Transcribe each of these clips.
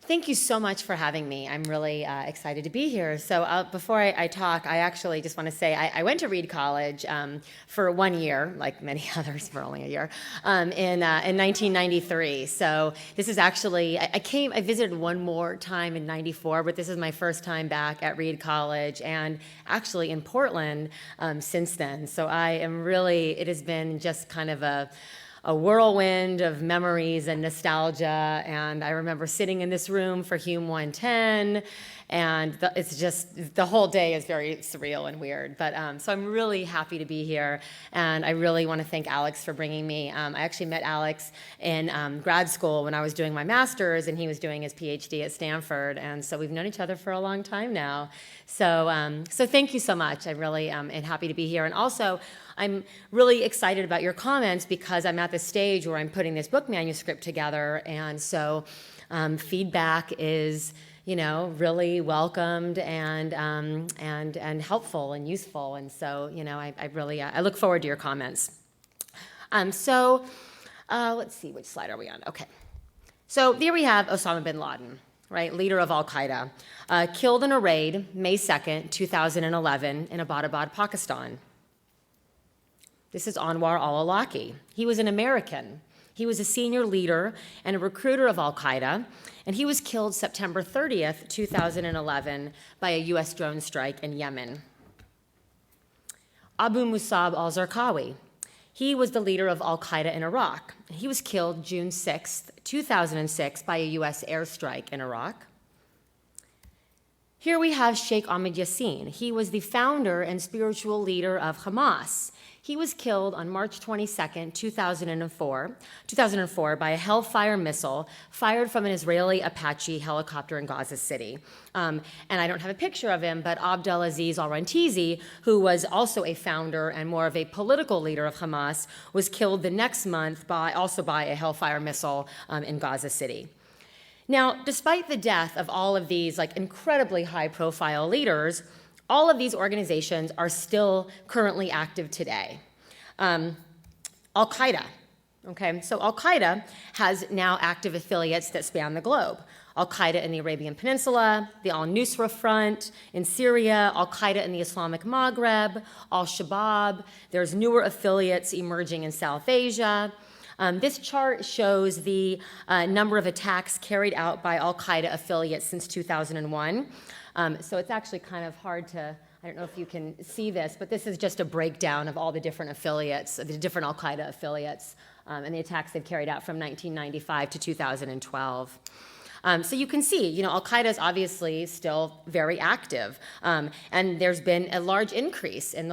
Thank you so much for having me. I'm really excited to be here. So before I talk, I actually just want to say I went to Reed College for 1 year, like many others for only a year, in 1993. So this is actually, I visited one more time in 94, but this is my first time back at Reed College and actually in Portland since then. So I am really, it has been just kind of a whirlwind of memories and nostalgia. And I remember sitting in this room for Hume 110, and it's just, the whole day is very surreal and weird. But so I'm really happy to be here, and I really want to thank Alex for bringing me. I actually met Alex in grad school when I was doing my master's, and he was doing his PhD at Stanford, and so we've known each other for a long time now. So thank you so much. I really am happy to be here. And also, I'm really excited about your comments because I'm at the stage where I'm putting this book manuscript together, and so feedback is, really welcomed and helpful and useful. And so, I really I look forward to your comments. Let's see, which slide are we on? Okay, so there we have Osama bin Laden, right, leader of Al Qaeda, killed in a raid May 2nd, 2011, in Abbottabad, Pakistan. This is Anwar al-Awlaki. He was an American. He was a senior leader and a recruiter of al-Qaeda, and he was killed September 30th, 2011 by a US drone strike in Yemen. Abu Musab al-Zarqawi. He was the leader of al-Qaeda in Iraq. He was killed June 6th, 2006 by a US airstrike in Iraq. Here we have Sheikh Ahmed Yassin. He was the founder and spiritual leader of Hamas. He was killed on March 22nd, 2004 by a Hellfire missile fired from an Israeli Apache helicopter in Gaza City. And I don't have a picture of him, but Abdelaziz al-Rantizi, who was also a founder and more of a political leader of Hamas, was killed the next month also by a Hellfire missile in Gaza City. Now, despite the death of all of these incredibly high-profile leaders, all of these organizations are still currently active today. Al-Qaeda, okay? So Al-Qaeda has now active affiliates that span the globe. Al-Qaeda in the Arabian Peninsula, the Al-Nusra Front in Syria, Al-Qaeda in the Islamic Maghreb, Al-Shabaab. There's newer affiliates emerging in South Asia. This chart shows the number of attacks carried out by Al-Qaeda affiliates since 2001. So it's actually kind of hard to, I don't know if you can see this, but this is just a breakdown of all the different affiliates, the different Al-Qaeda affiliates, and the attacks they've carried out from 1995 to 2012. So you can see, Al-Qaeda is obviously still very active, and there's been a large increase in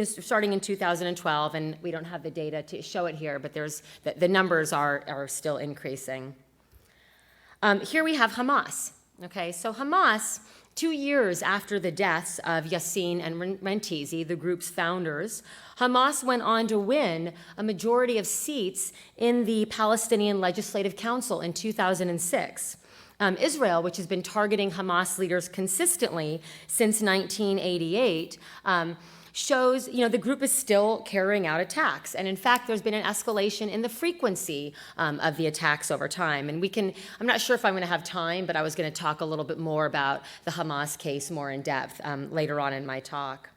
starting in 2012, and we don't have the data to show it here, but the numbers are still increasing. Here we have Hamas. Okay, so Hamas, 2 years after the deaths of Yassin and Rantizi, the group's founders, Hamas went on to win a majority of seats in the Palestinian Legislative Council in 2006. Israel, which has been targeting Hamas leaders consistently since 1988, shows, the group is still carrying out attacks. And in fact, there's been an escalation in the frequency of the attacks over time. And I'm not sure if I'm going to have time, but I was going to talk a little bit more about the Hamas case more in depth later on in my talk.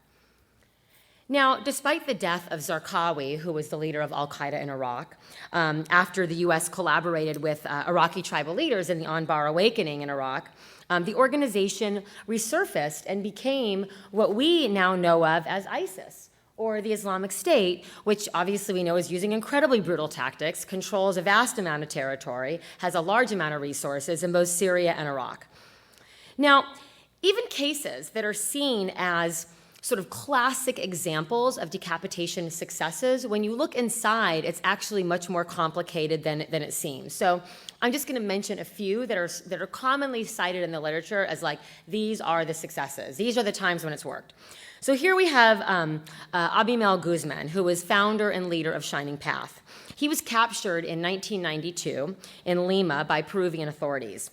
Now, despite the death of Zarqawi, who was the leader of al-Qaeda in Iraq, after the US collaborated with Iraqi tribal leaders in the Anbar awakening in Iraq, the organization resurfaced and became what we now know of as ISIS, or the Islamic State, which obviously we know is using incredibly brutal tactics, controls a vast amount of territory, has a large amount of resources in both Syria and Iraq. Now, even cases that are seen as sort of classic examples of decapitation successes, when you look inside, it's actually much more complicated than it seems. So I'm just going to mention a few that are commonly cited in the literature as these are the successes. These are the times when it's worked. So here we have Abimel Guzman, who was founder and leader of Shining Path. He was captured in 1992 in Lima by Peruvian authorities.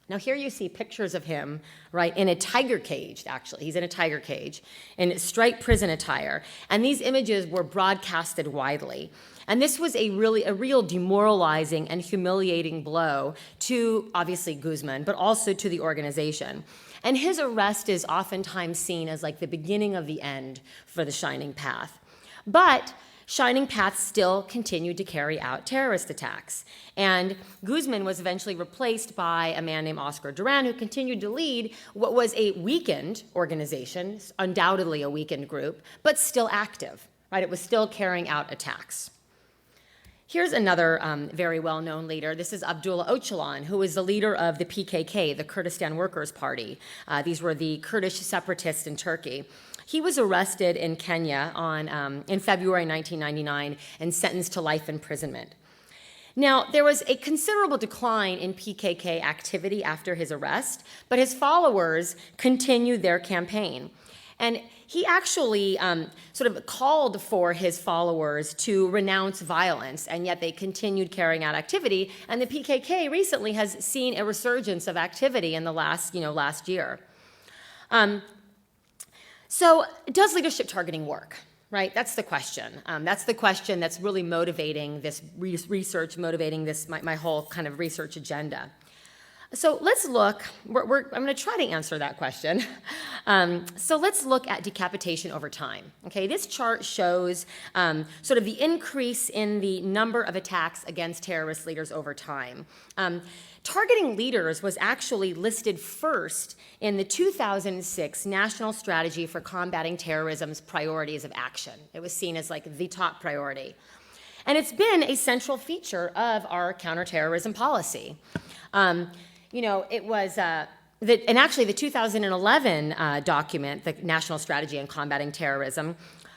Now here you see pictures of him, right, in a tiger cage, actually. He's in a tiger cage in striped prison attire. And these images were broadcasted widely. And this was a real demoralizing and humiliating blow to, obviously, Guzman, but also to the organization. And his arrest is oftentimes seen as like the beginning of the end for the Shining Path. But Shining Path still continued to carry out terrorist attacks. And Guzman was eventually replaced by a man named Oscar Duran, who continued to lead what was a weakened organization, undoubtedly a weakened group, but still active, right? It was still carrying out attacks. Here's another very well-known leader. This is Abdullah Öcalan, who is the leader of the PKK, the Kurdistan Workers' Party. These were the Kurdish separatists in Turkey. He was arrested in Kenya in February 1999 and sentenced to life imprisonment. Now, there was a considerable decline in PKK activity after his arrest, but his followers continued their campaign. And he actually sort of called for his followers to renounce violence, and yet they continued carrying out activity. And the PKK recently has seen a resurgence of activity in the last year. So does leadership targeting work, right? That's the question. That's the question that's really motivating this research, motivating this my whole kind of research agenda. So let's look, I'm going to try to answer that question. So let's look at decapitation over time. Okay, this chart shows sort of the increase in the number of attacks against terrorist leaders over time. Targeting leaders was actually listed first in the 2006 National Strategy for Combating Terrorism's Priorities of Action. It was seen as like the top priority. And it's been a central feature of our counterterrorism policy. It was, and actually the 2011 document, the National Strategy on Combating Terrorism,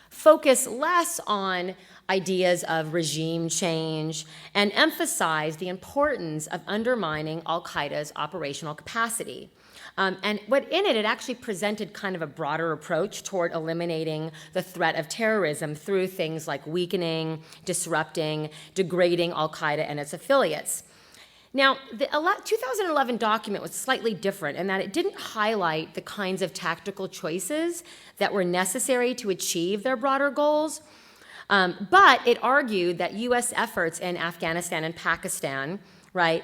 focused less on ideas of regime change and emphasized the importance of undermining al-Qaeda's operational capacity. And it actually presented kind of a broader approach toward eliminating the threat of terrorism through things like weakening, disrupting, degrading al-Qaeda and its affiliates. Now, the 2011 document was slightly different in that it didn't highlight the kinds of tactical choices that were necessary to achieve their broader goals, but it argued that U.S. efforts in Afghanistan and Pakistan, right,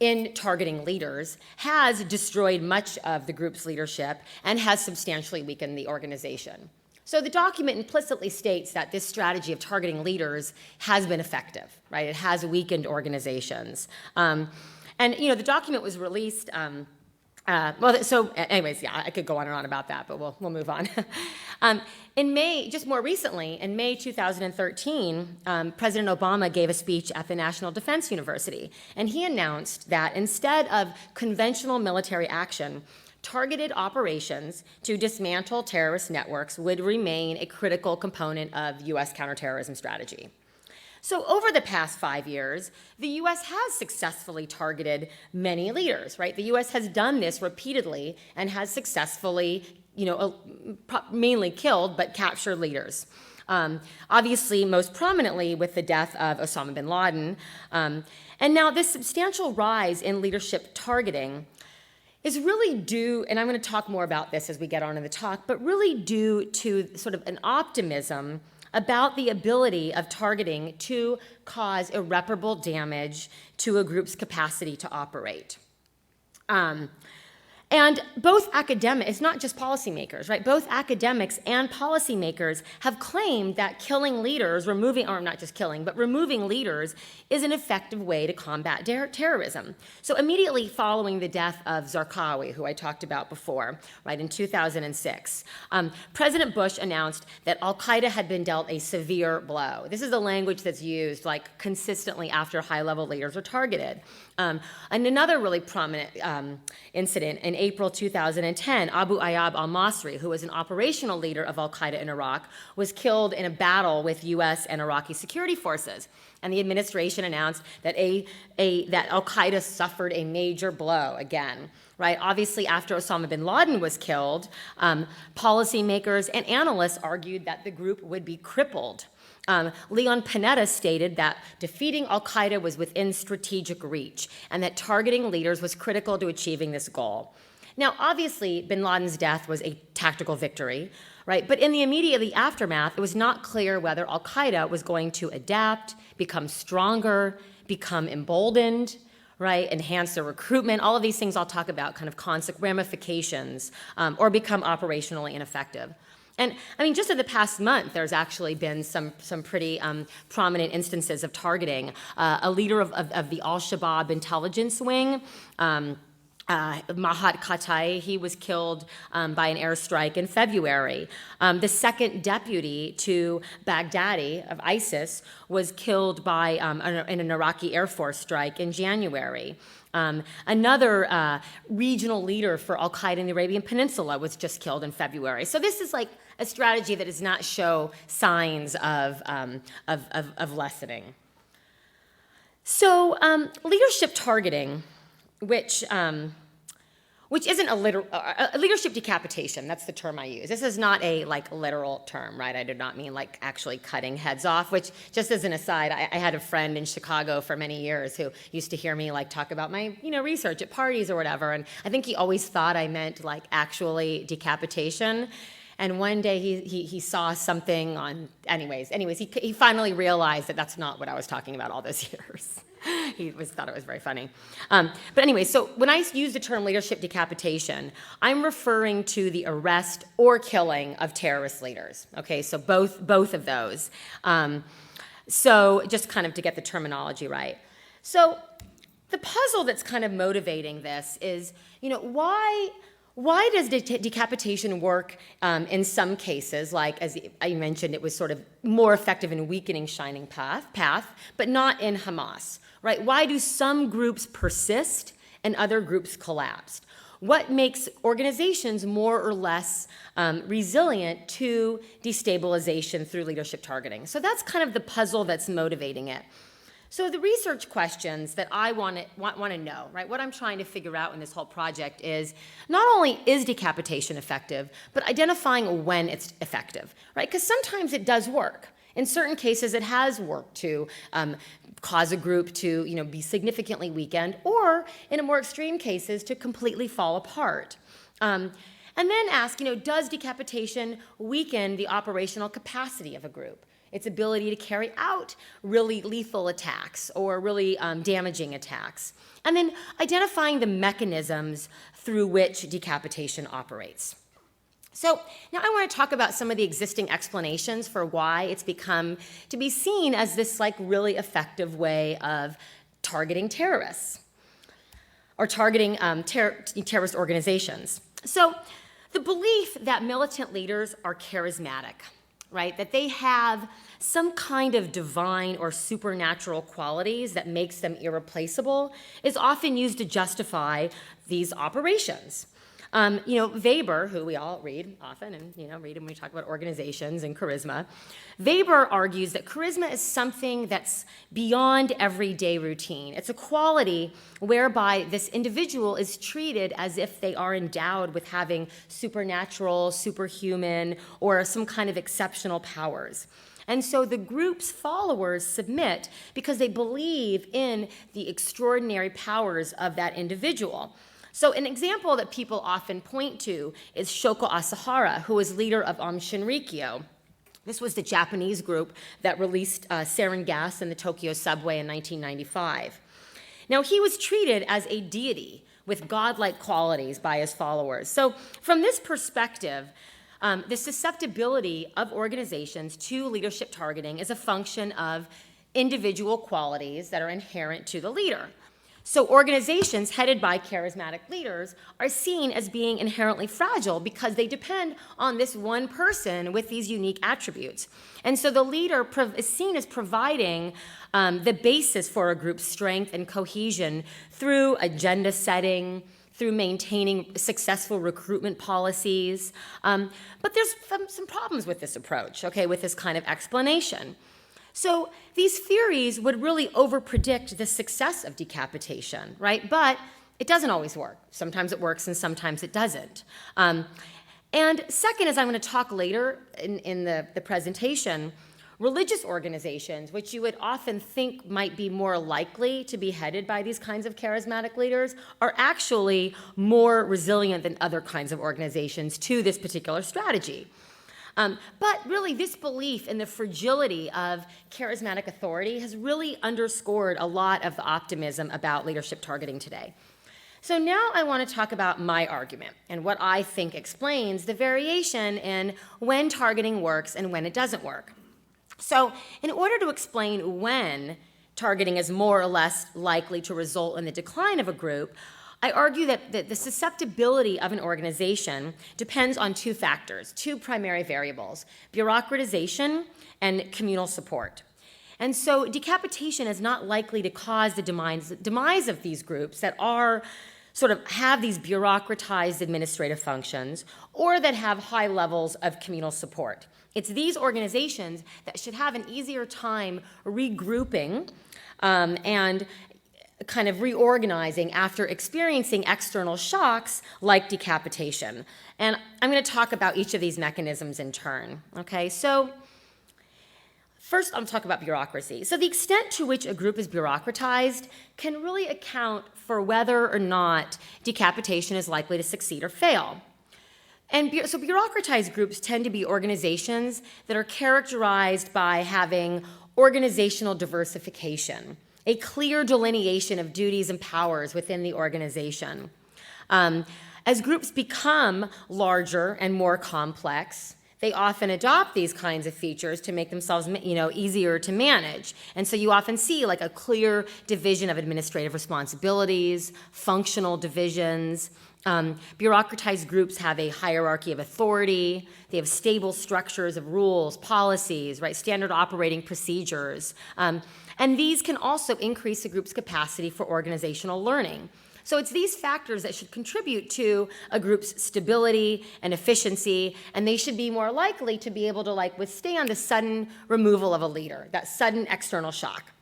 in targeting leaders, has destroyed much of the group's leadership and has substantially weakened the organization. So the document implicitly states that this strategy of targeting leaders has been effective, right? It has weakened organizations. The document was released, I could go on and on about that, but we'll move on. In May, just more recently, in May 2013, President Obama gave a speech at the National Defense University, and he announced that instead of conventional military action, targeted operations to dismantle terrorist networks would remain a critical component of U.S. counterterrorism strategy. So over the past 5 years, the U.S. has successfully targeted many leaders, right? The U.S. has done this repeatedly and has successfully, mainly killed, but captured leaders. Obviously, most prominently with the death of Osama bin Laden. And now this substantial rise in leadership targeting is really due, and I'm going to talk more about this as we get on in the talk, but really due to sort of an optimism about the ability of targeting to cause irreparable damage to a group's capacity to operate. And both academics, it's not just policymakers, right? Both academics and policymakers have claimed that killing leaders, removing leaders is an effective way to combat terrorism. So immediately following the death of Zarqawi, who I talked about before, right, in 2006, President Bush announced that al-Qaeda had been dealt a severe blow. This is the language that's used like consistently after high-level leaders are targeted. And another really prominent incident in April 2010, Abu Ayyab al-Masri, who was an operational leader of al-Qaeda in Iraq, was killed in a battle with U.S. and Iraqi security forces. And the administration announced that that al-Qaeda suffered a major blow again, right? Obviously, after Osama bin Laden was killed, policymakers and analysts argued that the group would be crippled. Leon Panetta stated that defeating al-Qaeda was within strategic reach and that targeting leaders was critical to achieving this goal. Now, obviously, bin Laden's death was a tactical victory, right? But in the immediately aftermath, it was not clear whether al-Qaeda was going to adapt, become stronger, become emboldened, right? Enhance their recruitment, all of these things I'll talk about, kind of ramifications, or become operationally ineffective. And I mean, just in the past month, there's actually been some pretty prominent instances of targeting. A leader of the al-Shabaab intelligence wing, Mahat Qatai, he was killed by an airstrike in February. The second deputy to Baghdadi of ISIS was killed by in an Iraqi Air Force strike in January. Another regional leader for al-Qaeda in the Arabian Peninsula was just killed in February. So this is like a strategy that does not show signs of lessening. So leadership targeting, which isn't a leadership decapitation. That's the term I use. This is not a literal term, right? I did not mean actually cutting heads off. Which, just as an aside, I had a friend in Chicago for many years who used to hear me talk about my research at parties or whatever, and I think he always thought I meant actually decapitation. And one day he saw something on, anyways, he finally realized that that's not what I was talking about all those years. He thought it was very funny. But anyway, so when I use the term leadership decapitation, I'm referring to the arrest or killing of terrorist leaders. Okay, so both of those. So just kind of to get the terminology right. So the puzzle that's kind of motivating this is, why does decapitation work in some cases, like as I mentioned, it was sort of more effective in weakening shining path, but not in Hamas, right? Why do some groups persist and other groups collapse? What makes organizations more or less resilient to destabilization through leadership targeting? So that's kind of the puzzle that's motivating it. So the research questions that I want to know, right, what I'm trying to figure out in this whole project is not only is decapitation effective, but identifying when it's effective, right? Because sometimes it does work. In certain cases, it has worked to cause a group to be significantly weakened, or in a more extreme cases, to completely fall apart. And then ask, does decapitation weaken the operational capacity of a group? Its ability to carry out really lethal attacks or really damaging attacks. And then identifying the mechanisms through which decapitation operates. So now I want to talk about some of the existing explanations for why it's become to be seen as this really effective way of targeting terrorists or targeting terrorist organizations. So the belief that militant leaders are charismatic, right? That they have some kind of divine or supernatural qualities that makes them irreplaceable is often used to justify these operations. Weber, who we all read often and read when we talk about organizations and charisma, Weber argues that charisma is something that's beyond everyday routine. It's a quality whereby this individual is treated as if they are endowed with having supernatural, superhuman, or some kind of exceptional powers. And so the group's followers submit because they believe in the extraordinary powers of that individual. So an example that people often point to is Shoko Asahara, who was leader of Shinrikyo. This was the Japanese group that released sarin gas in the Tokyo subway in 1995. Now, he was treated as a deity with godlike qualities by his followers. So from this perspective, the susceptibility of organizations to leadership targeting is a function of individual qualities that are inherent to the leader. So organizations headed by charismatic leaders are seen as being inherently fragile because they depend on this one person with these unique attributes. And so the leader is seen as providing the basis for a group's strength and cohesion through agenda setting, through maintaining successful recruitment policies. But there's some problems with this approach, okay, with this kind of explanation. So these theories would really overpredict the success of decapitation, right? But it doesn't always work. Sometimes it works and sometimes it doesn't. And second, as I'm going to talk later in the presentation, Religious organizations, which you would often think might be more likely to be headed by these kinds of charismatic leaders, are actually more resilient than other kinds of organizations to this particular strategy. But really, this belief in the fragility of charismatic authority has really underscored a lot of the optimism about leadership targeting today. So now I want to talk about my argument and what I think explains the variation in when targeting works and when it doesn't work. So in order to explain when targeting is more or less likely to result in the decline of a group, I argue that the susceptibility of an organization depends on two factors, two primary variables: bureaucratization and communal support. And so decapitation is not likely to cause the demise of these groups that are sort of have these bureaucratized administrative functions or that have high levels of communal support. It's these organizations that should have an easier time regrouping and kind of reorganizing after experiencing external shocks like decapitation. And I'm going to talk about each of these mechanisms in turn. Okay, so first I'll talk about bureaucracy. So the extent to which a group is bureaucratized can really account for whether or not decapitation is likely to succeed or fail. And so bureaucratized groups tend to be organizations that are characterized by having organizational diversification, a clear delineation of duties and powers within the organization. As groups become larger and more complex, they often adopt these kinds of features to make themselves, easier to manage. And so you often see like a clear division of administrative responsibilities, functional divisions. Bureaucratized groups have a hierarchy of authority. They have stable structures of rules, policies, right, standard operating procedures. And these can also increase a group's capacity for organizational learning. So it's these factors that should contribute to a group's stability and efficiency, and they should be more likely to be able to withstand the sudden removal of a leader, that sudden external shock.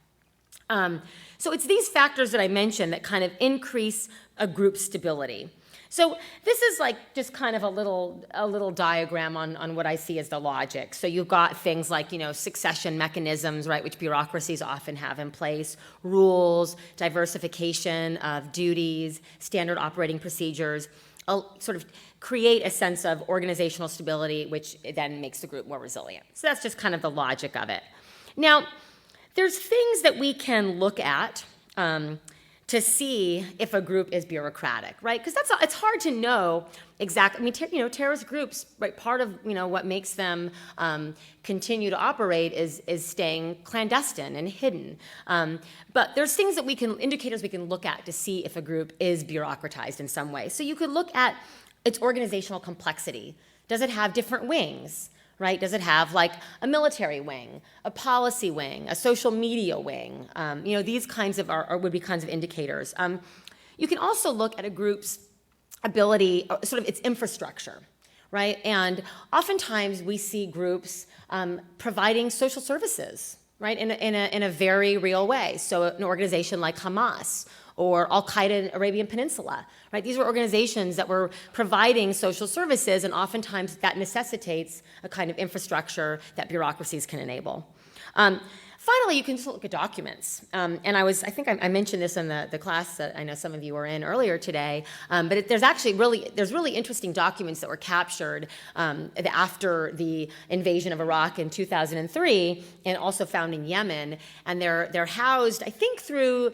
So it's these factors that I mentioned that kind of increase a group's stability. So this is just kind of a little diagram on what I see as the logic. So you've got things like, succession mechanisms, right, which bureaucracies often have in place, rules, diversification of duties, standard operating procedures, sort of create a sense of organizational stability, which then makes the group more resilient. So that's just kind of the logic of it. Now, there's things that we can look at to see if a group is bureaucratic, right? Because it's hard to know exactly. I mean, terrorist groups, right? Part of what makes them continue to operate is staying clandestine and hidden. But there's things that indicators we can look at to see if a group is bureaucratized in some way. So you could look at its organizational complexity. Does it have different wings? Right? Does it have a military wing, a policy wing, a social media wing? These kinds of would be kinds of indicators. You can also look at a group's ability, sort of its infrastructure, right? And oftentimes we see groups providing social services, right, in a very real way. So an organization like Hamas or Al-Qaeda in the Arabian Peninsula, right? These were organizations that were providing social services, and oftentimes that necessitates a kind of infrastructure that bureaucracies can enable. Finally, you can just look at documents. And I think I mentioned this in the class that I know some of you were in earlier today, but there's really interesting documents that were captured after the invasion of Iraq in 2003 and also found in Yemen. And they're housed, I think, through,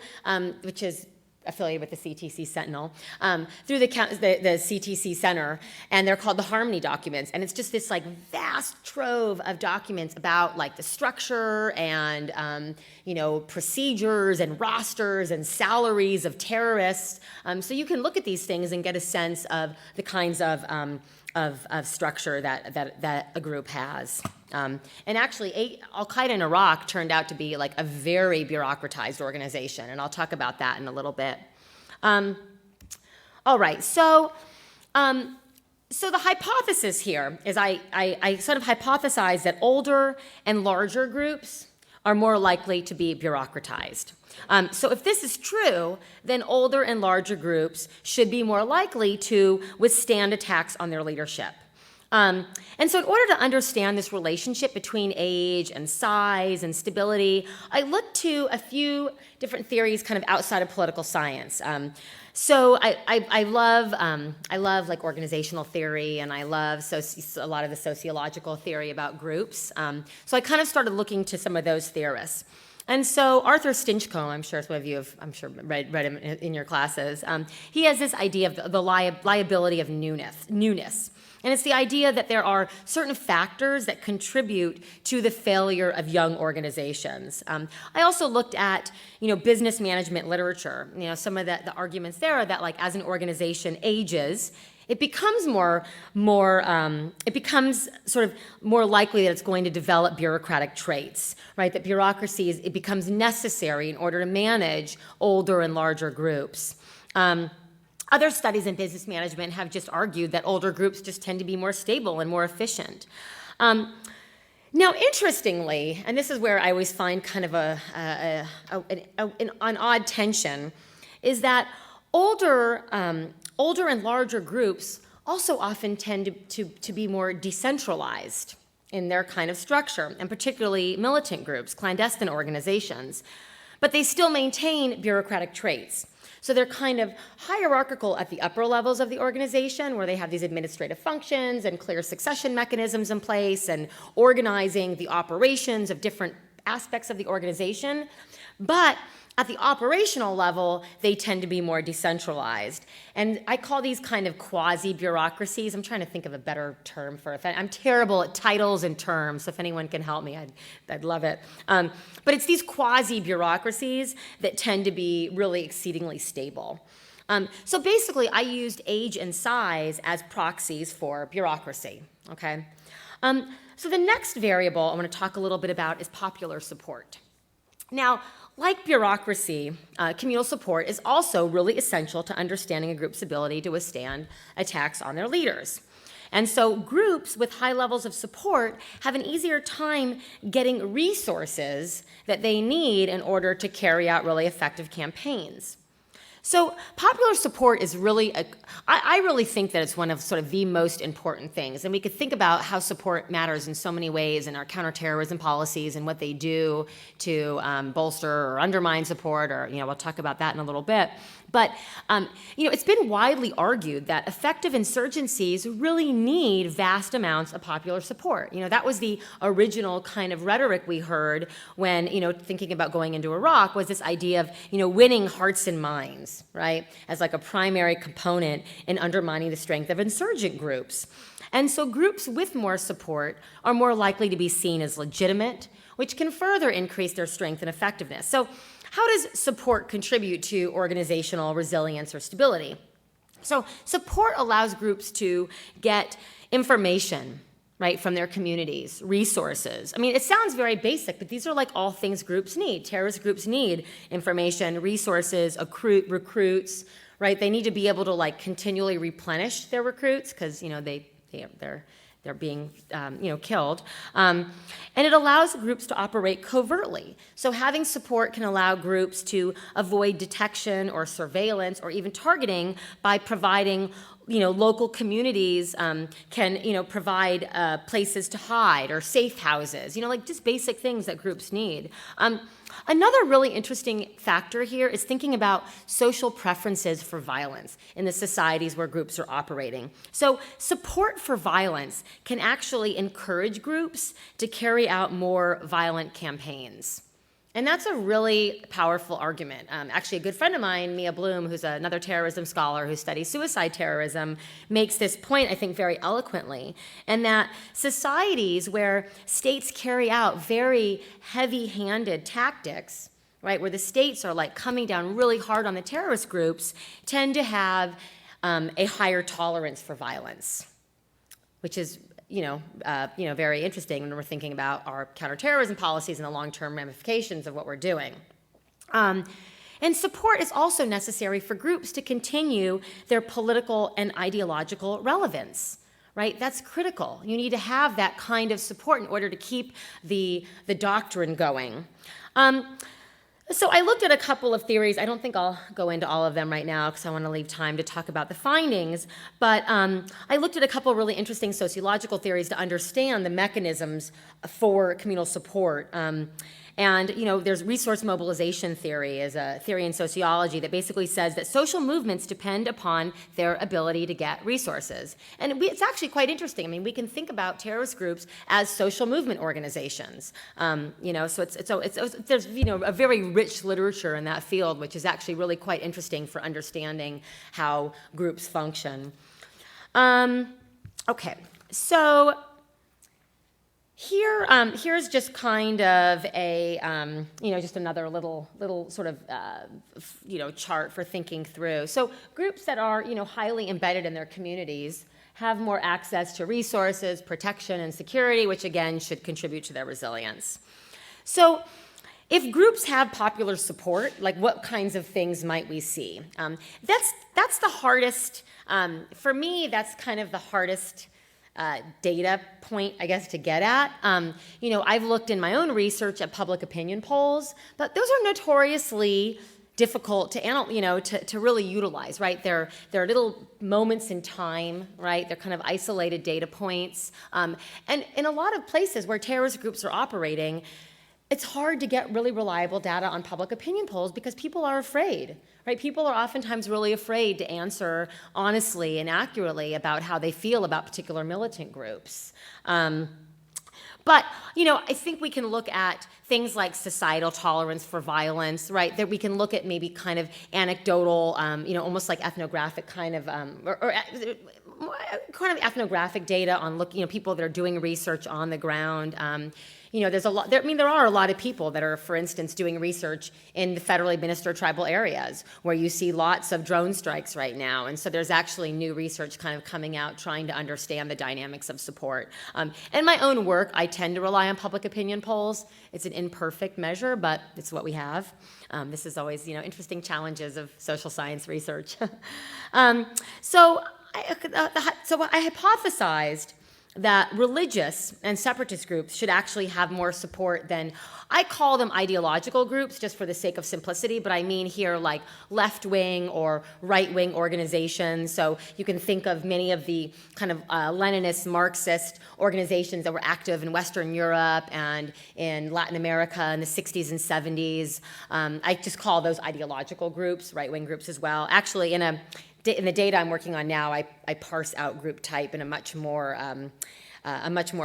which is affiliated with the CTC Sentinel, through the CTC Center, and they're called the Harmony documents. And it's just this vast trove of documents about the structure and procedures and rosters and salaries of terrorists. So you can look at these things and get a sense of the kinds of structure that a group has. And actually, Al-Qaeda in Iraq turned out to be a very bureaucratized organization, and I'll talk about that in a little bit. All right, so the hypothesis here is I sort of hypothesize that older and larger groups are more likely to be bureaucratized. So if this is true, then older and larger groups should be more likely to withstand attacks on their leadership. And so in order to understand this relationship between age and size and stability, I looked to a few different theories kind of outside of political science. So I love like organizational theory, and I love a lot of the sociological theory about groups. So I kind of started looking to some of those theorists. And so Arthur Stinchcomb, I'm sure some of you have, read him in your classes. He has this idea of the liability of newness. And it's the idea that there are certain factors that contribute to the failure of young organizations. I also looked at, business management literature. Some of the arguments there are that, like, as an organization ages, it becomes it becomes sort of more likely that it's going to develop bureaucratic traits, right? That bureaucracy it becomes necessary in order to manage older and larger groups. Other studies in business management have just argued that older groups just tend to be more stable and more efficient. Now, interestingly, and this is where I always find kind of an odd tension, is that older and larger groups also often tend to be more decentralized in their kind of structure, and particularly militant groups, clandestine organizations. But they still maintain bureaucratic traits. So they're kind of hierarchical at the upper levels of the organization, where they have these administrative functions and clear succession mechanisms in place and organizing the operations of different aspects of the organization. But at the operational level, they tend to be more decentralized. And I call these kind of quasi-bureaucracies. I'm trying to think of a better term for it. I'm terrible at titles and terms, so if anyone can help me, I'd love it. But it's these quasi-bureaucracies that tend to be really exceedingly stable. So basically, I used age and size as proxies for bureaucracy, okay? So the next variable I want to talk a little bit about is popular support. Now, like bureaucracy, communal support is also really essential to understanding a group's ability to withstand attacks on their leaders. And so groups with high levels of support have an easier time getting resources that they need in order to carry out really effective campaigns. So popular support is really, I really think that it's one of sort of the most important things. And we could think about how support matters in so many ways in our counterterrorism policies and what they do to bolster or undermine support, or, we'll talk about that in a little bit. But, it's been widely argued that effective insurgencies really need vast amounts of popular support. That was the original kind of rhetoric we heard when, thinking about going into Iraq, was this idea of, winning hearts and minds, right, as like a primary component in undermining the strength of insurgent groups. And so groups with more support are more likely to be seen as legitimate, which can further increase their strength and effectiveness. So how does support contribute to organizational resilience or stability? So support allows groups to get information, right, from their communities, resources. I mean, it sounds very basic, but these are like all things groups need. Terrorist groups need information, resources, recruits, right? They need to be able to like continually replenish their recruits because, they're being, killed. And it allows groups to operate covertly. So having support can allow groups to avoid detection or surveillance or even targeting by providing, local communities can, provide places to hide or safe houses, like just basic things that groups need. Another really interesting factor here is thinking about social preferences for violence in the societies where groups are operating. So support for violence can actually encourage groups to carry out more violent campaigns. And that's a really powerful argument. Actually, a good friend of mine, Mia Bloom, who's another terrorism scholar who studies suicide terrorism, makes this point, I think, very eloquently, and that societies where states carry out very heavy-handed tactics, right, where the states are like coming down really hard on the terrorist groups, tend to have a higher tolerance for violence, which is very interesting when we're thinking about our counterterrorism policies and the long-term ramifications of what we're doing. And support is also necessary for groups to continue their political and ideological relevance, right? That's critical. You need to have that kind of support in order to keep the doctrine going. So I looked at a couple of theories. I don't think I'll go into all of them right now because I want to leave time to talk about the findings. But I looked at a couple of really interesting sociological theories to understand the mechanisms for communal support. And there's resource mobilization theory is a theory in sociology that basically says that social movements depend upon their ability to get resources. And it's actually quite interesting. I mean, we can think about terrorist groups as social movement organizations. So there's a very rich literature in that field, which is actually really quite interesting for understanding how groups function. Okay, so. Here's just kind of a, just another little sort of, chart for thinking through. So groups that are, highly embedded in their communities have more access to resources, protection, and security, which again should contribute to their resilience. So if groups have popular support, like what kinds of things might we see? That's the hardest, for me, that's kind of the hardest data point, I guess, to get at. I've looked in my own research at public opinion polls, but those are notoriously difficult to really utilize, right? They're little moments in time, right? They're kind of isolated data points. And in a lot of places where terrorist groups are operating, it's hard to get really reliable data on public opinion polls because people are afraid, right? People are oftentimes really afraid to answer honestly and accurately about how they feel about particular militant groups. But I think we can look at things like societal tolerance for violence, right? That we can look at maybe kind of anecdotal, almost like ethnographic kind of, kind of ethnographic data on people that are doing research on the ground. There's a lot. There are a lot of people that are, for instance, doing research in the federally administered tribal areas where you see lots of drone strikes right now, and so there's actually new research kind of coming out trying to understand the dynamics of support. In my own work, I tend to rely on public opinion polls. It's an imperfect measure, but it's what we have. This is always, interesting challenges of social science research. So I hypothesized that religious and separatist groups should actually have more support than, I call them ideological groups just for the sake of simplicity, but I mean here like left-wing or right-wing organizations. So you can think of many of the kind of Leninist, Marxist organizations that were active in Western Europe and in Latin America in the 60s and 70s. I just call those ideological groups, right-wing groups as well. Actually, in the data I'm working on now, I parse out group type in a much more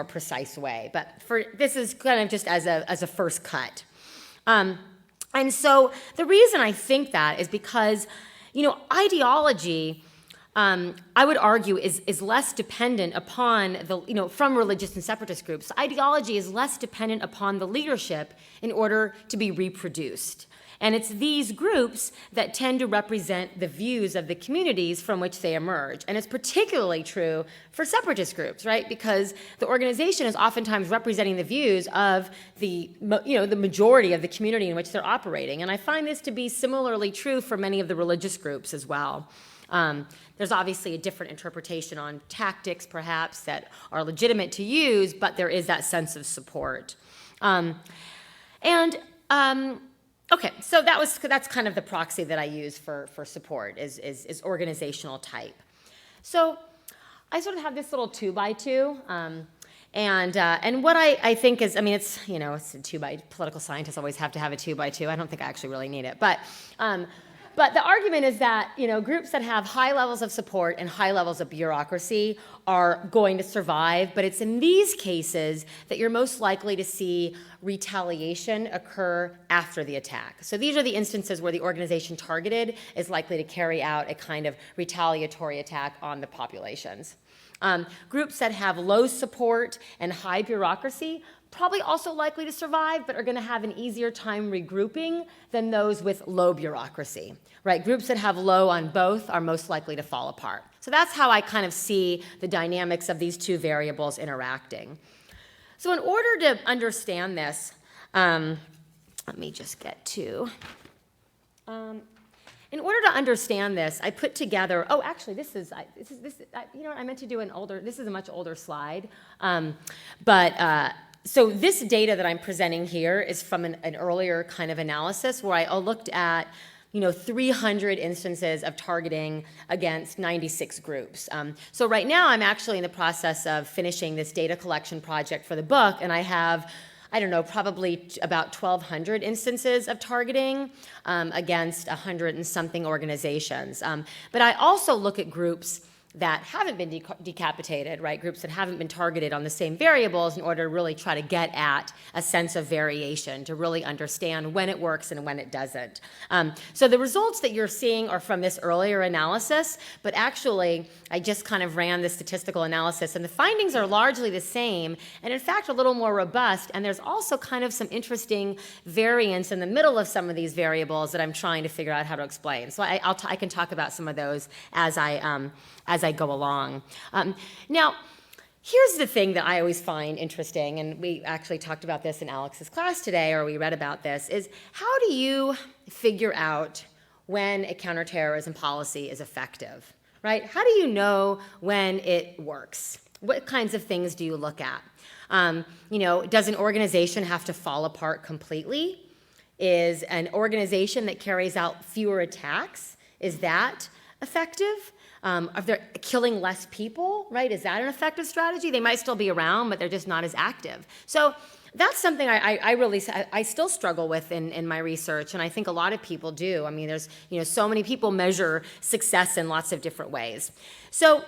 precise way. But this is kind of just as a first cut. And so the reason I think that is because, ideology, I would argue, is less dependent upon from religious and separatist groups. Ideology is less dependent upon the leadership in order to be reproduced. And it's these groups that tend to represent the views of the communities from which they emerge. And it's particularly true for separatist groups, right? Because the organization is oftentimes representing the views of the majority of the community in which they're operating. And I find this to be similarly true for many of the religious groups as well. There's obviously a different interpretation on tactics, perhaps, that are legitimate to use, but there is that sense of support. Okay, so that's kind of the proxy that I use for support is organizational type. So I sort of have this little 2x2, and what I think is, it's it's a 2x. Political scientists always have to have a 2x2. I don't think I actually really need it, but the argument is that groups that have high levels of support and high levels of bureaucracy are going to survive, but it's in these cases that you're most likely to see retaliation occur after the attack. So these are the instances where the organization targeted is likely to carry out a kind of retaliatory attack on the populations. Groups that have low support and high bureaucracy probably also likely to survive, but are going to have an easier time regrouping than those with low bureaucracy, right? Groups that have low on both are most likely to fall apart. So that's how I kind of see the dynamics of these two variables interacting. So in order to understand this, let me just get to, in order to understand this, I put together, actually, I meant to do this is a much older slide, but So this data that I'm presenting here is from an earlier kind of analysis where I looked at 300 instances of targeting against 96 groups. So right now I'm actually in the process of finishing this data collection project for the book, and I have, I don't know, probably about 1,200 instances of targeting against 100 and something organizations. But I also look at groups that haven't been decapitated, right? Groups that haven't been targeted on the same variables in order to really try to get at a sense of variation, to really understand when it works and when it doesn't. So the results that you're seeing are from this earlier analysis, but actually I just kind of ran the statistical analysis, and the findings are largely the same, and in fact a little more robust, and there's also kind of some interesting variance in the middle of some of these variables that I'm trying to figure out how to explain. So I can talk about some of those as I go along. Now, here's the thing that I always find interesting, and we actually talked about this in Alex's class today, or we read about this, is how do you figure out when a counterterrorism policy is effective, right? How do you know when it works? What kinds of things do you look at? Does an organization have to fall apart completely? Is an organization that carries out fewer attacks, is that effective? Are they killing less people, right? Is that an effective strategy? They might still be around, but they're just not as active. So that's something I still struggle with in my research, and I think a lot of people do. I mean, there's so many people measure success in lots of different ways. So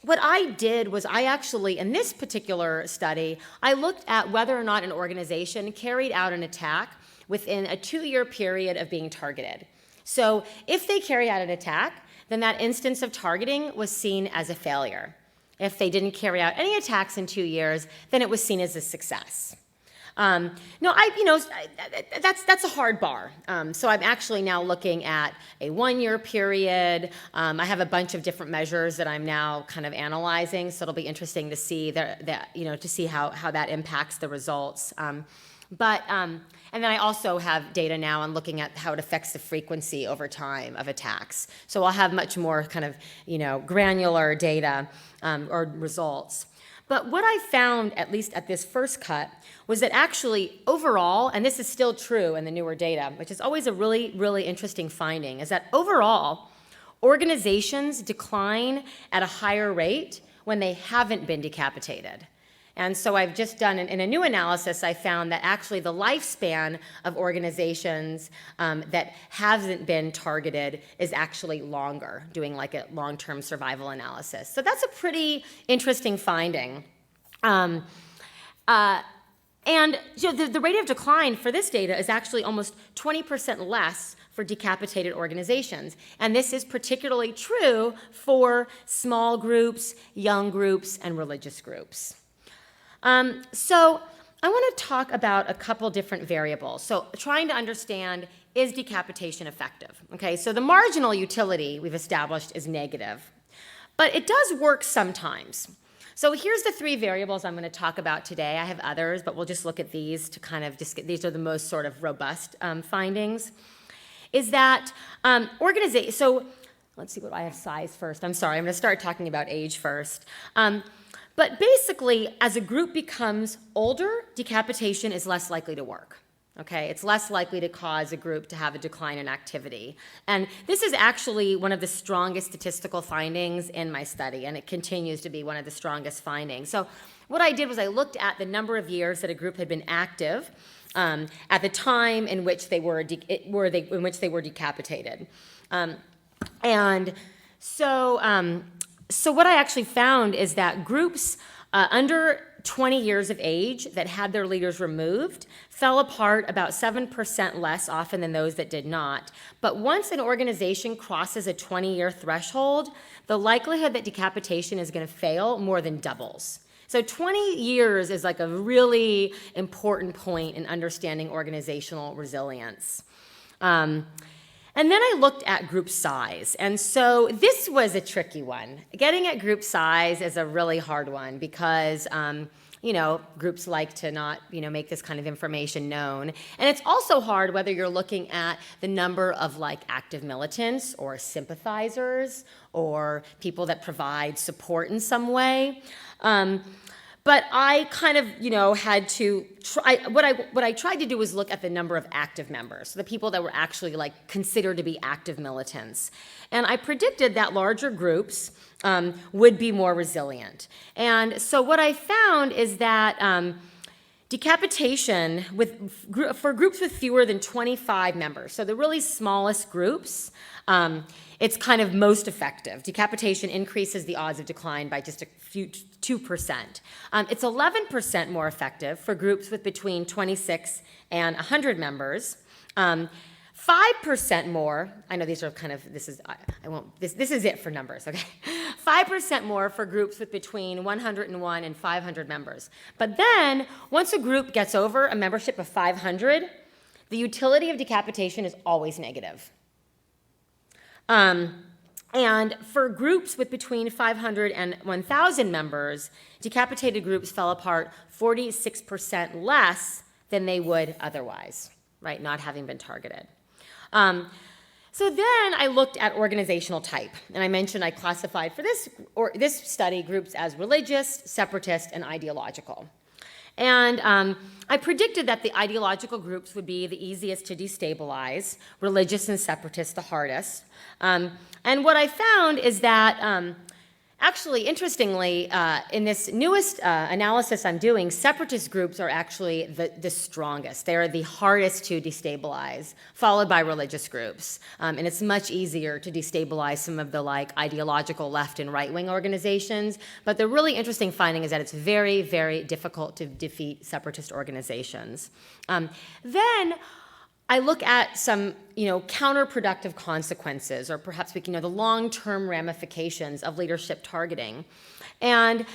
what I did was I actually, in this particular study, I looked at whether or not an organization carried out an attack within a 2-year period of being targeted. So if they carry out an attack, then that instance of targeting was seen as a failure. If they didn't carry out any attacks in 2 years, then it was seen as a success. That's a hard bar. So I'm actually now looking at a 1-year period. I have a bunch of different measures that I'm now kind of analyzing, so it'll be interesting to see to see how that impacts the results. And then I also have data now on looking at how it affects the frequency over time of attacks. So I'll have much more kind of, granular data or results. But what I found, at least at this first cut, was that actually overall, and this is still true in the newer data, which is always a really, really interesting finding, is that overall, organizations decline at a higher rate when they haven't been decapitated. And so I've just done, in a new analysis, I found that actually the lifespan of organizations that hasn't been targeted is actually longer, doing like a long-term survival analysis. So that's a pretty interesting finding. And the rate of decline for this data is actually almost 20% less for decapitated organizations. And this is particularly true for small groups, young groups, and religious groups. So I want to talk about a couple different variables. So trying to understand, is decapitation effective? Okay, so the marginal utility we've established is negative, but it does work sometimes. So here's the 3 variables I'm going to talk about today. I have others, but we'll just look at these to kind of just get, these are the most sort of robust findings. Is that so let's see what I have size first. I'm sorry, I'm going to start talking about age first. But basically, as a group becomes older, decapitation is less likely to work. Okay, it's less likely to cause a group to have a decline in activity. And this is actually one of the strongest statistical findings in my study, and it continues to be one of the strongest findings. So what I did was I looked at the number of years that a group had been active at the time in which they were decapitated. So what I actually found is that groups under 20 years of age that had their leaders removed fell apart about 7% less often than those that did not. But once an organization crosses a 20-year threshold, the likelihood that decapitation is going to fail more than doubles. So 20 years is like a really important point in understanding organizational resilience. And then I looked at group size. And so this was a tricky one. Getting at group size is a really hard one because, groups like to not, make this kind of information known. And it's also hard whether you're looking at the number of active militants or sympathizers or people that provide support in some way. But I kind of, had to try. What I tried to do was look at the number of active members, so the people that were actually like considered to be active militants, and I predicted that larger groups would be more resilient. And so what I found is that decapitation for groups with fewer than 25 members, so the really smallest groups, it's kind of most effective. Decapitation increases the odds of decline by just a few 2%. It's 11% more effective for groups with between 26 and 100 members. 5% more, I know these are kind of, this is it for numbers, okay? 5% more for groups with between 101 and 500 members. But then, once a group gets over a membership of 500, the utility of decapitation is always negative. And for groups with between 500 and 1,000 members, decapitated groups fell apart 46% less than they would otherwise, right, not having been targeted. So then I looked at organizational type, and I mentioned I classified for this study groups as religious, separatist, and ideological. And I predicted that the ideological groups would be the easiest to destabilize, religious and separatist the hardest. And what I found is that actually, interestingly, in this newest analysis I'm doing, separatist groups are actually the strongest. They're the hardest to destabilize, followed by religious groups. And it's much easier to destabilize some of the ideological left and right-wing organizations. But the really interesting finding is that it's very, very difficult to defeat separatist organizations. Then I look at some, counterproductive consequences, or perhaps we can know the long-term ramifications of leadership targeting. And,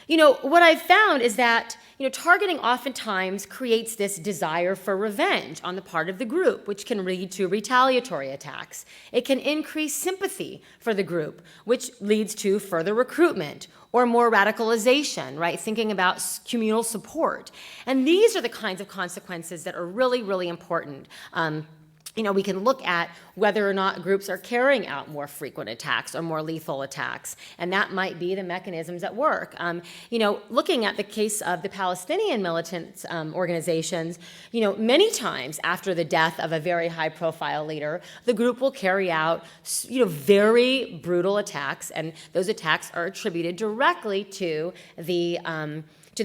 what I've found is that, targeting oftentimes creates this desire for revenge on the part of the group, which can lead to retaliatory attacks. It can increase sympathy for the group, which leads to further recruitment or more radicalization, right? Thinking about communal support. And these are the kinds of consequences that are really, really important. We can look at whether or not groups are carrying out more frequent attacks or more lethal attacks, and that might be the mechanisms at work. Looking at the case of the Palestinian militant organizations, many times after the death of a very high-profile leader, the group will carry out, very brutal attacks, and those attacks are attributed directly to the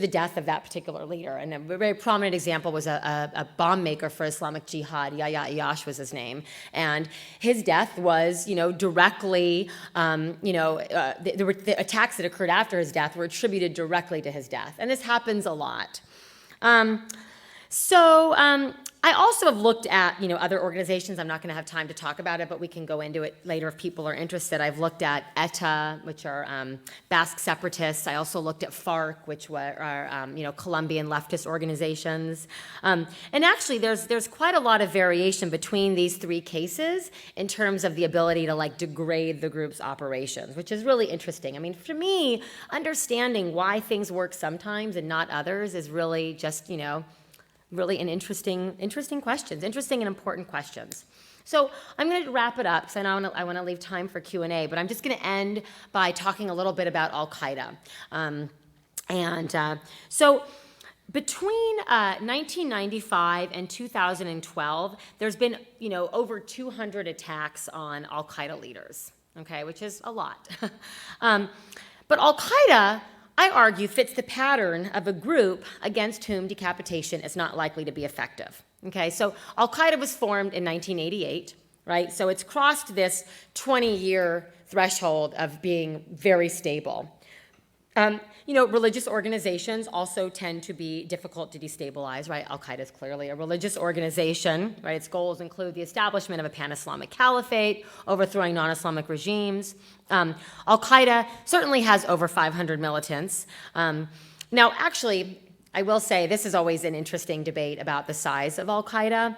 death of that particular leader. And a very prominent example was a bomb maker for Islamic Jihad, Yahya Ayash was his name. And his death was, directly, the attacks that occurred after his death were attributed directly to his death. And this happens a lot. I also have looked at, other organizations. I'm not going to have time to talk about it, but we can go into it later if people are interested. I've looked at ETA, which are Basque separatists. I also looked at FARC, which are, Colombian leftist organizations. And actually, there's quite a lot of variation between these three cases in terms of the ability to, degrade the group's operations, which is really interesting. I mean, for me, understanding why things work sometimes and not others is really just, really an interesting questions, interesting and important questions. So I'm going to wrap it up, because I want to leave time for Q&A, but I'm just going to end by talking a little bit about Al-Qaeda. So between 1995 and 2012, there's been, over 200 attacks on Al-Qaeda leaders, okay, which is a lot. But Al-Qaeda, I argue, fits the pattern of a group against whom decapitation is not likely to be effective. Okay, so Al-Qaeda was formed in 1988, right? So it's crossed this 20-year threshold of being very stable. Religious organizations also tend to be difficult to destabilize, right? Al-Qaeda is clearly a religious organization, right? Its goals include the establishment of a pan-Islamic caliphate, overthrowing non-Islamic regimes. Al-Qaeda certainly has over 500 militants. Now, actually, I will say this is always an interesting debate about the size of Al-Qaeda.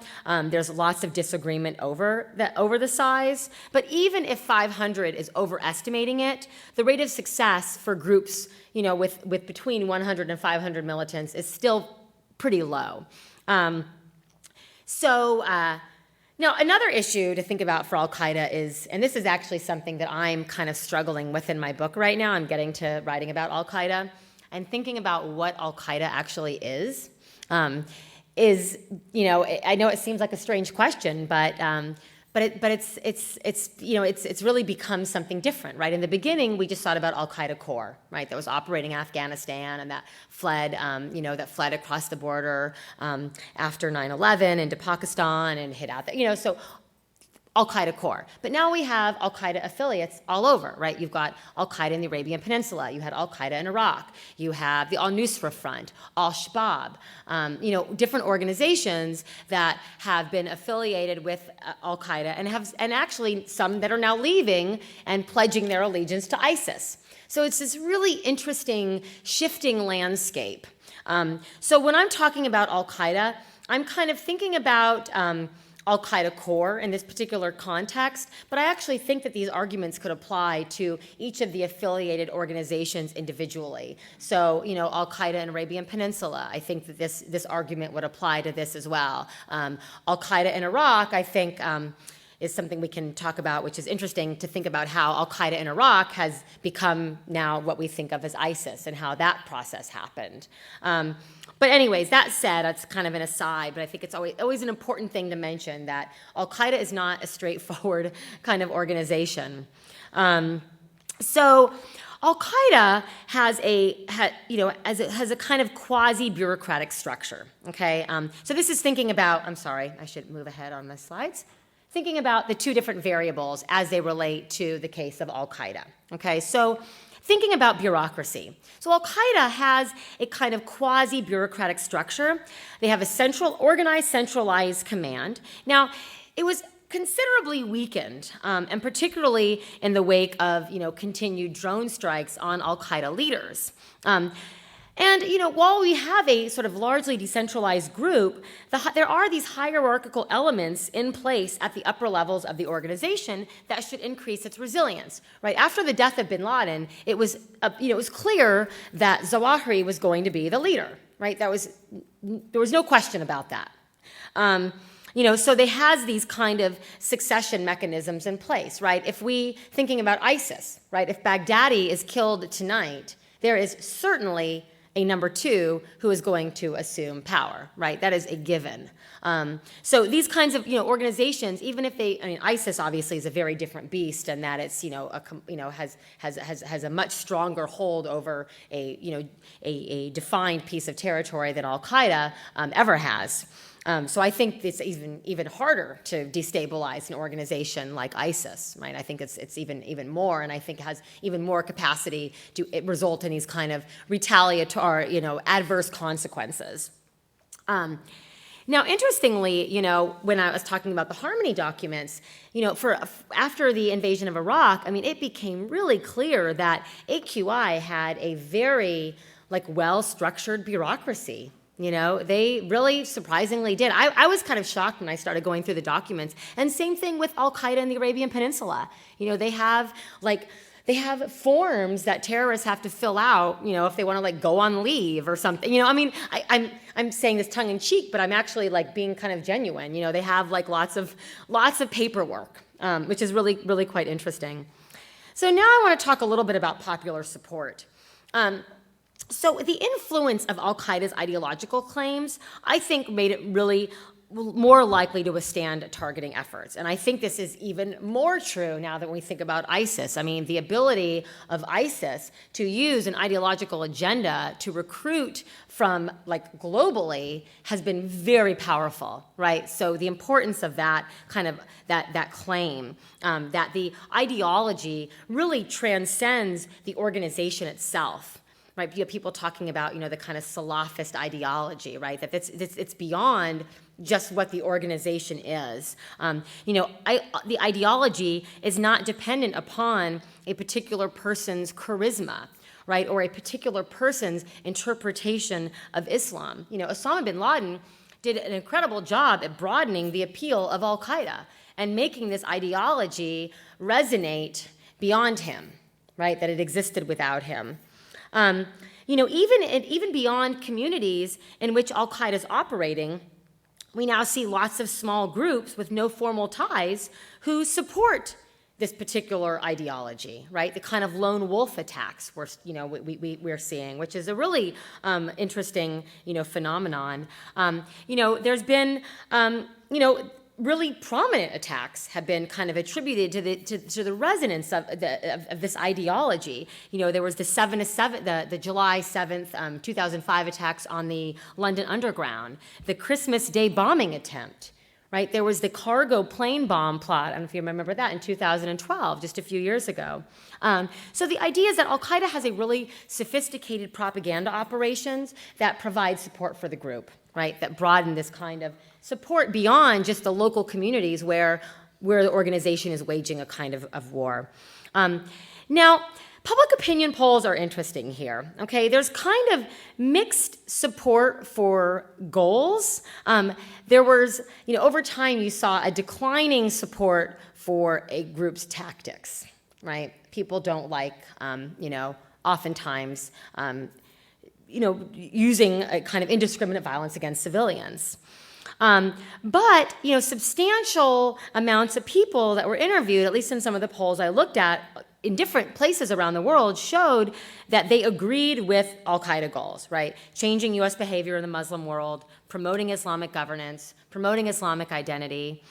There's lots of disagreement over the size, but even if 500 is overestimating it, the rate of success for groups, with between 100 and 500 militants is still pretty low. Now, another issue to think about for Al-Qaeda is, and this is actually something that I'm kind of struggling with in my book right now, I'm getting to writing about Al-Qaeda, and thinking about what Al-Qaeda actually is, I know it seems like a strange question, but it's really become something different, right? In the beginning, we just thought about Al-Qaeda Corps, right? That was operating in Afghanistan and that fled across the border after 9/11 into Pakistan and hid out there, so Al-Qaeda Corps. But now we have Al-Qaeda affiliates all over, right? You've got Al-Qaeda in the Arabian Peninsula. You had Al-Qaeda in Iraq. You have the Al-Nusra Front, Al-Shabaab, different organizations that have been affiliated with Al-Qaeda and actually some that are now leaving and pledging their allegiance to ISIS. So it's this really interesting shifting landscape. So when I'm talking about Al-Qaeda, I'm kind of thinking about Al-Qaeda Corps in this particular context, but I actually think that these arguments could apply to each of the affiliated organizations individually. So, Al-Qaeda in Arabian Peninsula, I think that this argument would apply to this as well. Al-Qaeda in Iraq, I think, is something we can talk about, which is interesting to think about how Al-Qaeda in Iraq has become now what we think of as ISIS and how that process happened. But anyways, that said, that's kind of an aside, but I think it's always an important thing to mention that Al-Qaeda is not a straightforward kind of organization. So Al-Qaeda has a kind of quasi-bureaucratic structure, okay? So this is thinking about, I'm sorry, I should move ahead on my slides. Thinking about the two different variables as they relate to the case of Al-Qaeda, okay? So thinking about bureaucracy. So Al-Qaeda has a kind of quasi-bureaucratic structure. They have a organized, centralized command. Now, it was considerably weakened, and particularly in the wake of, continued drone strikes on Al-Qaeda leaders. And, while we have a sort of largely decentralized group, there are these hierarchical elements in place at the upper levels of the organization that should increase its resilience, right? After the death of bin Laden, it was clear that Zawahiri was going to be the leader, right? There was no question about that. So they has these kind of succession mechanisms in place, right? Thinking about ISIS, right? If Baghdadi is killed tonight, there is certainly a number two who is going to assume power, right? That is a given. So these kinds of organizations, even if ISIS obviously is a very different beast, and that it's has a much stronger hold over a defined piece of territory than Al Qaeda ever has. So I think it's even harder to destabilize an organization like ISIS, right? I think it's even more, and I think it has even more capacity to result in these kind of retaliatory, adverse consequences. Now, interestingly, when I was talking about the Harmony documents, after the invasion of Iraq, it became really clear that AQI had a very well-structured bureaucracy. They really surprisingly did. I was kind of shocked when I started going through the documents. And same thing with Al-Qaeda in the Arabian Peninsula. They have forms that terrorists have to fill out, if they want to go on leave or something. I'm saying this tongue in cheek, but I'm actually being kind of genuine. They have lots of paperwork, which is really, really quite interesting. So now I want to talk a little bit about popular support. So the influence of Al-Qaeda's ideological claims, I think, made it really more likely to withstand targeting efforts. And I think this is even more true now that we think about ISIS. The ability of ISIS to use an ideological agenda to recruit from globally has been very powerful, right? So the importance of that kind of that claim, that the ideology really transcends the organization itself. Right, you have people talking about, the kind of Salafist ideology, right? That it's beyond just what the organization is. The ideology is not dependent upon a particular person's charisma, right, or a particular person's interpretation of Islam. Osama bin Laden did an incredible job at broadening the appeal of Al Qaeda and making this ideology resonate beyond him, right? That it existed without him. Even beyond communities in which Al-Qaeda is operating, we now see lots of small groups with no formal ties who support this particular ideology, right? The kind of lone wolf attacks we're seeing, which is a really interesting, phenomenon. There's been, really prominent attacks have been kind of attributed to the resonance of this ideology. There was the July 7th, 2005 attacks on the London Underground, the Christmas Day bombing attempt, right? There was the cargo plane bomb plot. I don't know if you remember that in 2012, just a few years ago. So the idea is that Al-Qaeda has a really sophisticated propaganda operations that provide support for the group, right? That broaden this kind of support beyond just the local communities where the organization is waging a kind of war. Now, public opinion polls are interesting here, okay? There's kind of mixed support for goals. There was, over time you saw a declining support for a group's tactics, right? People don't like, oftentimes, using a kind of indiscriminate violence against civilians. But substantial amounts of people that were interviewed, at least in some of the polls I looked at, in different places around the world, showed that they agreed with Al-Qaeda goals, right? Changing U.S. behavior in the Muslim world, promoting Islamic governance, promoting Islamic identity.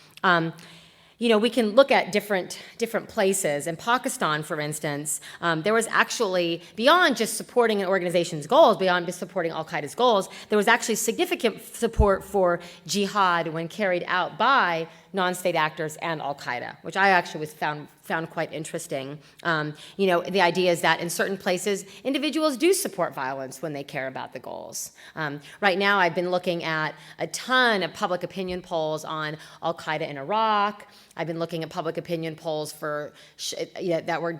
We can look at different places. In Pakistan, for instance, there was actually, beyond just supporting an organization's goals, beyond just supporting Al-Qaeda's goals, there was actually significant support for jihad when carried out by non-state actors and Al-Qaeda, which I actually found quite interesting. The idea is that in certain places, individuals do support violence when they care about the goals. Right now, I've been looking at a ton of public opinion polls on Al-Qaeda in Iraq. I've been looking at public opinion polls that were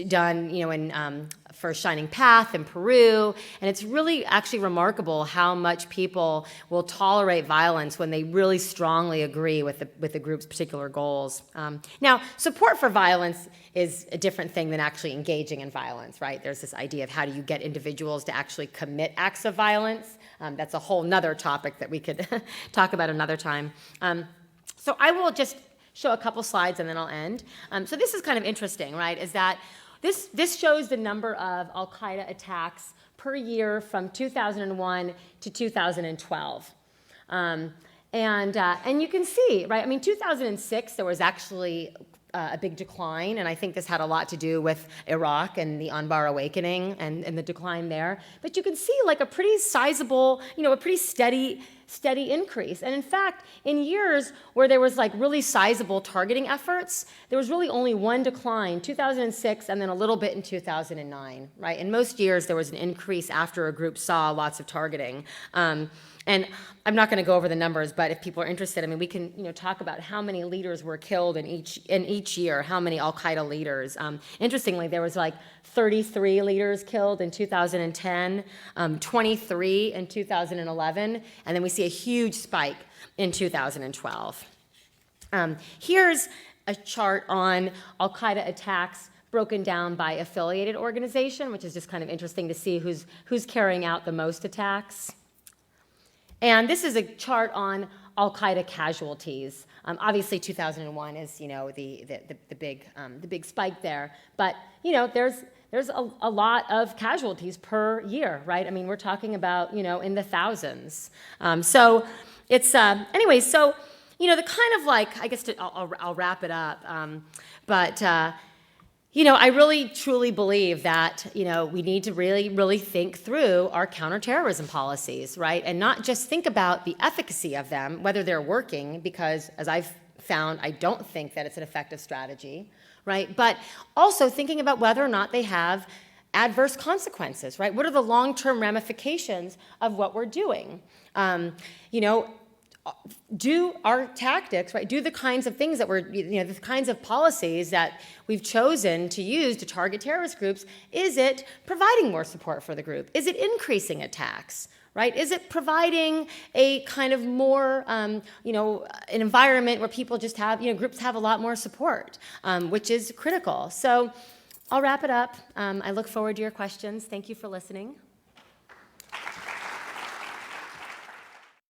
done, for Shining Path in Peru, and it's really actually remarkable how much people will tolerate violence when they really strongly agree with the group's particular goals. Now, support for violence is a different thing than actually engaging in violence, right? There's this idea of how do you get individuals to actually commit acts of violence. That's a whole nother topic that we could talk about another time. So I will just show a couple slides and then I'll end. So this is kind of interesting, right, is that this shows the number of Al-Qaeda attacks per year from 2001 to 2012. And you can see, right, 2006, there was actually a big decline, and I think this had a lot to do with Iraq and the Anbar awakening and the decline there. But you can see like a pretty sizable, a pretty steady increase. And in fact, in years where there was like really sizable targeting efforts, there was really only one decline, 2006, and then a little bit in 2009, right? In most years, there was an increase after a group saw lots of targeting. And I'm not going to go over the numbers, but if people are interested, we can talk about how many leaders were killed in each year, how many Al-Qaeda leaders. Interestingly, there was like 33 leaders killed in 2010, 23 in 2011, and then we see a huge spike in 2012. Here's a chart on Al-Qaeda attacks broken down by affiliated organization, which is just kind of interesting to see who's carrying out the most attacks. And this is a chart on Al-Qaeda casualties. Obviously, 2001 is, the big spike there. But, there's a lot of casualties per year, right? We're talking about, in the thousands. So it's, anyway, so, the kind of like, I guess I'll wrap it up. I really truly believe that, we need to really think through our counterterrorism policies, right? And not just think about the efficacy of them, whether they're working, because as I've found, I don't think that it's an effective strategy, right? But also thinking about whether or not they have adverse consequences, right? What are the long-term ramifications of what we're doing? Do our tactics, right, do the kinds of things that the kinds of policies that we've chosen to use to target terrorist groups, is it providing more support for the group? Is it increasing attacks, right? Is it providing a kind of more, an environment where people just have, groups have a lot more support, which is critical. So I'll wrap it up. I look forward to your questions. Thank you for listening.